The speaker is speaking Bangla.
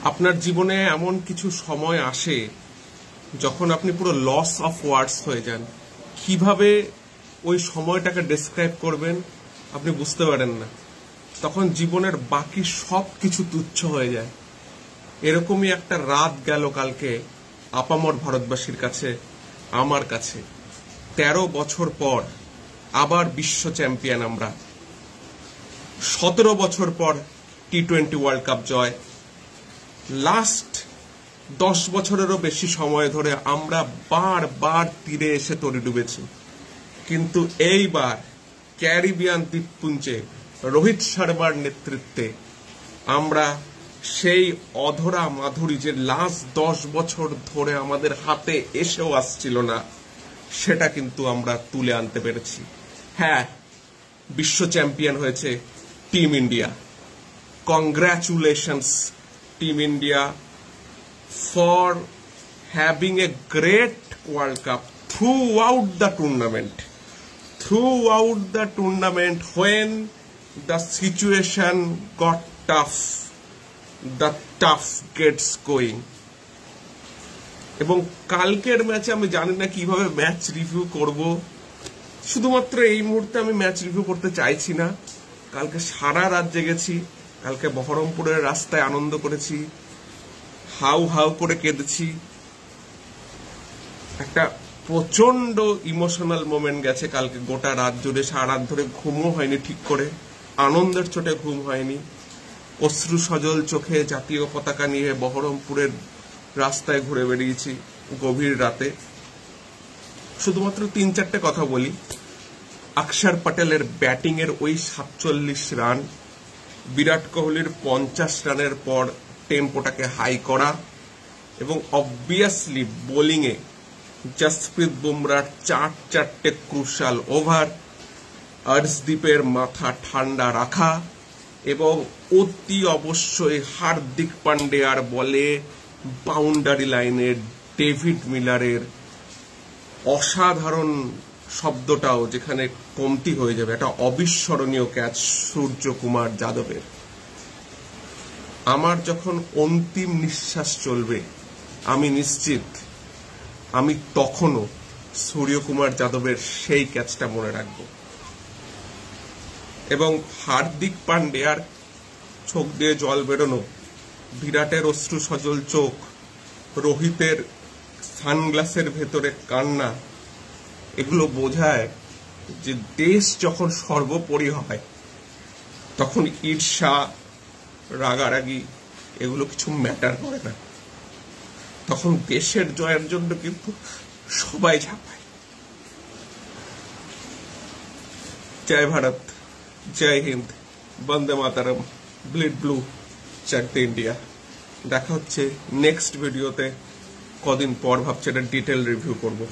আপনার জীবনে এমন কিছু সময় আসে যখন আপনি পুরো লস অফ ওয়ার্ডস হয়ে যান। কিভাবে ওই সময়টাকে ডেসক্রাইব করবেন আপনি বুঝতে পারেন না। তখন জীবনের বাকি সব কিছু তুচ্ছ হয়ে যায়। এরকমই একটা রাত গেল কালকে আপামর ভারতবাসীর কাছে, আমার কাছে। 13 বছর পর আবার বিশ্ব চ্যাম্পিয়ন আমরা। 17 বছর পর টি-20 ওয়ার্ল্ড কাপ জয়। লাস্ট 10 বছরেরও বেশি সময় ধরে আমরা বারবার তীরে এসে তরি ডুবেছি, কিন্তু এইবার ক্যারিবিয়ান দ্বীপপুঞ্জে রোহিত শর্মার নেতৃত্বে আমরা সেই অধরা মাধুরী যে লাস্ট 10 বছর ধরে আমাদের হাতে এসেও আসছিল না, সেটা কিন্তু আমরা তুলে আনতে পেরেছি। হ্যাঁ, বিশ্ব চ্যাম্পিয়ন হয়েছে team India. Congratulations team India for having a great World Cup throughout the tournament. When the situation got tough, the tough gets going. এবং কালকের ম্যাচে আমি জানি না কিভাবে ম্যাচ রিভিউ করব। শুধুমাত্র এই মুহূর্তে আমি ম্যাচ রিভিউ করতে চাইছি না। কালকে সারা রাত জেগেছি, কালকে বহরমপুরের রাস্তায় আনন্দ করেছি, হাউ হাউ করে কেঁদেছি। একটা প্রচন্ড ইমোশনাল মোমেন্ট গেছে কালকে গোটা রাত জুড়ে। সারা রাত ধরে ঘুমও হয়নি ঠিক করে, আনন্দের চোটে ঘুম হয়নি। অশ্রু সজল চোখে জাতীয় পতাকা নিয়ে বহরমপুরের রাস্তায় ঘুরে বেরিয়েছি গভীর রাতে। শুধুমাত্র 3-4টে কথা বলি। অক্ষর প্যাটেলের ব্যাটিং এর ওই 47 রান, বিরাট কোহলির 50 রানের পর টেম্পোটাকে হাই করা, এবং অবভিয়াসলি বোলিং এ জসপ্রীত বুমরার 4 ক্রুশাল ওভার, অর্শদীপের মাথা ঠান্ডা রাখা, এবং অতি অবশ্যই হার্দিক পান্ডিয়ার বলে বাউন্ডারি লাইনে ডেভিড মিলারের অসাধারণ শব্দটাও যেখানে কমতি হয়ে যাবে, একটা অবিস্মরণীয় ক্যাচ সূর্যকুমার যাদবের। আমার যখন অন্তিম নিঃশ্বাস চলবে আমি নিশ্চিত আমি তখনও সূর্যকুমার যাদবের সেই ক্যাচটা মনে রাখব। এবং হার্দিক পান্ডিয়ার চোখ দিয়ে জল বেরোনো, বিরাটের অশ্রু সজল চোখ, রোহিতের সানগ্লাসের ভেতরে কান্না, এগুলো বোঝায় যে দেশ যখন সর্বোপরি হয় তখন ঈর্ষা, রাগারাগি এগুলো কিছু ম্যাটার করে না। তখন দেশের জয়ের জন্য কিন্তু সবাই ঝাঁপায়। জয় ভারত, জয় হিন্দ, বন্দে মাতারম, ব্লিড ব্লু, চারটে ইন্ডিয়া। দেখা হচ্ছে নেক্সট ভিডিওতে। কদিন পর ভাবছি এটা ডিটেল রিভিউ করবো।